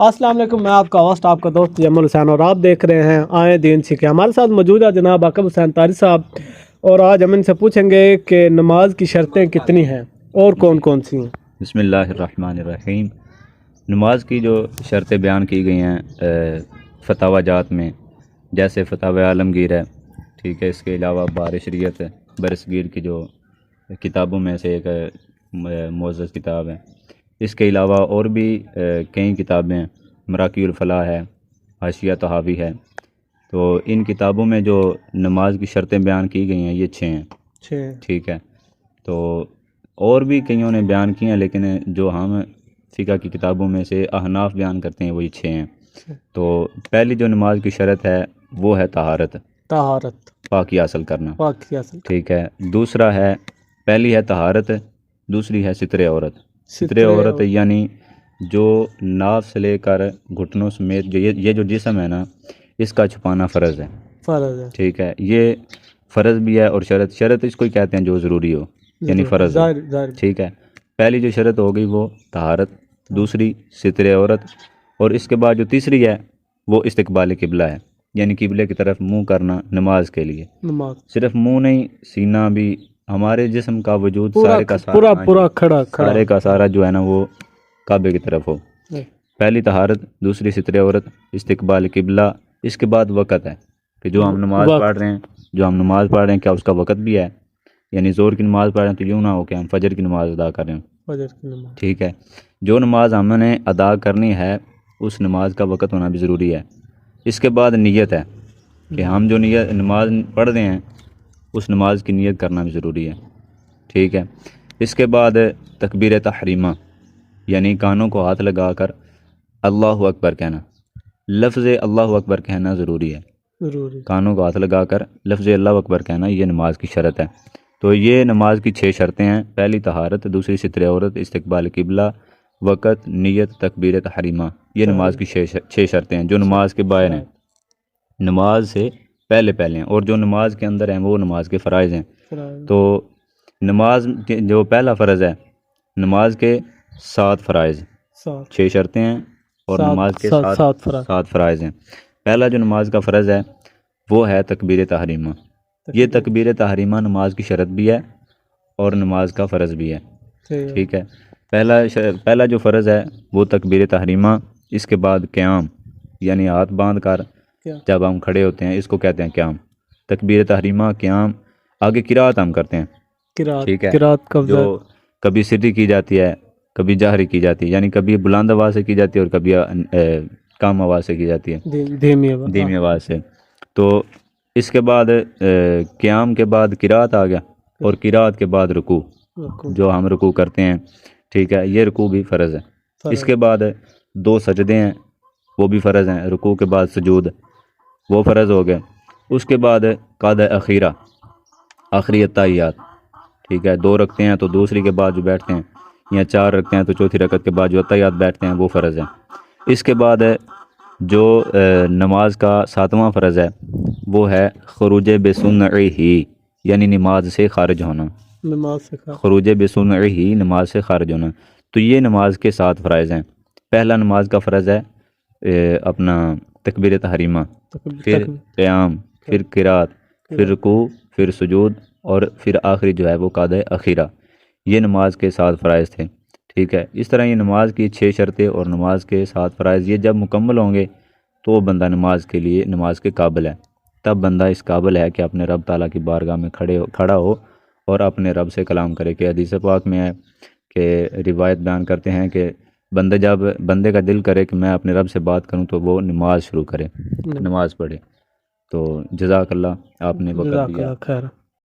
अस्सलाम वालेकुम, मैं आपका होस्ट आपका दोस्त जमल हुसैन और आप देख रहे हैं आए दीन सीखे। हमारे साथ मौजूद है जनाब आकब हुसैन तारी साहब और आज हम इनसे पूछेंगे कि नमाज की शर्तें कितनी हैं और कौन कौन सी हैं। बिस्मिल्लाहिर्रहमानिर्रहीम। नमाज की जो शर्तें बयान की गई हैं फतावा जात में, जैसे फतावा आलमगीर है, ठीक है। इसके अलावा बार शरीयत बरसगीर की जो किताबों में से एक मोअज़्ज़ज़ किताब है। इसके अलावा और भी कई किताबें हैं, मराकीउल फलाह है, हाशिया तहावी है। तो इन किताबों में जो नमाज की शर्तें बयान की गई हैं ये 6 हैं, ठीक है। तो और भी कईयों ने बयान की हैं, लेकिन जो हम फ़िक़ह की किताबों में से अहनाफ बयान करते हैं वही 6 हैं। तो पहली जो नमाज की शर्त है वो है तहारत, पाकी हासिल करना, ठीक है। दूसरा है, पहली है तहारत, दूसरी है सितरे औरत। सितरे औरत यानी जो नाफ से लेकर घुटनों समेत जो ये जो जिस्म है ना, इसका छुपाना फ़र्ज़ है, ठीक है। ये फ़र्ज़ भी है और शरत इसको ही कहते हैं जो ज़रूरी हो, यानी फ़र्ज़ है, ठीक है। पहली जो शरत हो गई वो तहारत, दूसरी सितरे औरत, और इसके बाद जो तीसरी है वो इस्तिक़बाल किबला है, यानी किबले की तरफ मुंह करना नमाज के लिए। सिर्फ मुंह नहीं, सीना भी, हमारे जिस्म का वजूद सारे का सारा सारे का सारा जो है ना वो काबे की तरफ हो। पहली तहारत, दूसरी सितरे औरत, इस्तिक़बाल किबला। इसके बाद वक़्त है कि जो हम नमाज पढ़ रहे हैं क्या उसका वक़्त भी है, यानी ज़ोर की नमाज़ पढ़ रहे हैं तो यूँ ना हो कि हम फजर की नमाज़ अदा कर रहे हैं, ठीक है। जो नमाज हमने अदा करनी है उस नमाज का वक़्त होना भी ज़रूरी है। इसके बाद नियत है कि हम जो नमाज पढ़ रहे हैं उस नमाज की नियत करना भी ज़रूरी है, ठीक है। इसके बाद तकबीर तहरीमा, यानी कानों को हाथ लगाकर अल्लाहु अकबर कहना, लफ्ज़ अल्लाहु अकबर कहना ज़रूरी है। कानों को हाथ लगाकर लफ्ज़ अल्लाहु अकबर कहना ये नमाज की शर्त है। तो ये नमाज की 6 शर्तें हैं। पहली तहारत, दूसरी सितरे औरत, इस्तिक़बाल किबला, वक़्त, नियत, तकबीर तहरीमा, ये नमाज की 6 शर्तें हैं जो नमाज के बायन हैं, नमाज से पहले हैं, और जो नमाज के अंदर हैं वो नमाज के फ़राइज़ हैं। तो नमाज के जो पहला फ़र्ज़ है, नमाज के 7 फ़राइज़, 6 शर्तें हैं और नमाज के 7 फ़राइज़ हैं। पहला जो नमाज का फ़र्ज़ है वो है तकबीर तहरीमा। ये तकबीर तहरीमा नमाज की शर्त भी है और नमाज का फ़र्ज़ भी है, ठीक है। पहला जो फ़र्ज़ है वो तकबीर तहरीमा। इसके बाद क़याम, यानी हाथ बांध कर जब हम खड़े होते हैं इसको कहते हैं क़याम। तकबीर तहरीमा, क़याम। आगे किरात हम करते हैं, ठीक है, जो कभी सिर्री की जाती है, कभी जाहरी की जाती है, यानी कभी बुलंद आवाज़ से की जाती है और कभी कम आवाज़ से की जाती है, धीमी आवाज़ से। तो इसके बाद क़याम के बाद किरात आ गया, और किरात के बाद रुकू, जो हम रुकू करते हैं, ठीक है, ये रुकू भी फ़र्ज़ है। इसके बाद 2 सजदे हैं, वो भी फ़र्ज़ हैं। रुकू के बाद सुजूद, वो फ़र्ज़ हो गए। उसके बाद क़ादा अखीरा, आखिरी अत्ताहियात, ठीक है। 2 रखते हैं तो दूसरी के बाद जो बैठते हैं, या 4 रखते हैं तो चौथी रकत के बाद जो अत्ताहियात बैठते हैं वो फ़र्ज़ है। इसके बाद जो नमाज का 7वां फ़र्ज़ है वो है खुरूज बिसुन्नही, यानी नमाज से खारिज होना, खुरूज बिसुन्नही, नमाज से खारिज होना। तो ये नमाज के 7 फ़राइज़ हैं। पहला नमाज का फ़र्ज़ है अपना तकबीर तहरीमा, फिर क़याम, फिर किरात, फिर रुकू, फिर सुजूद, और फिर आखिरी जो है वो क़ादा अखीरा। ये नमाज के 7 फ़राइज़ थे, ठीक है। इस तरह ये नमाज की 6 शर्तें और नमाज के 7 फ़राइज़, ये जब मुकम्मल होंगे तो बंदा नमाज के लिए नमाज के काबिल है। तब बंदा इस काबिल है कि अपने रब ताला की बारगाह में खड़ा हो और अपने रब से कलाम करे। कि हदीस पाक में है कि रिवायत बयान करते हैं कि जब बंदे का दिल करे कि मैं अपने रब से बात करूं तो वो नमाज शुरू करे, नमाज पढ़े। तो जज़ाकल्लाह, आपने वक़्त दिया।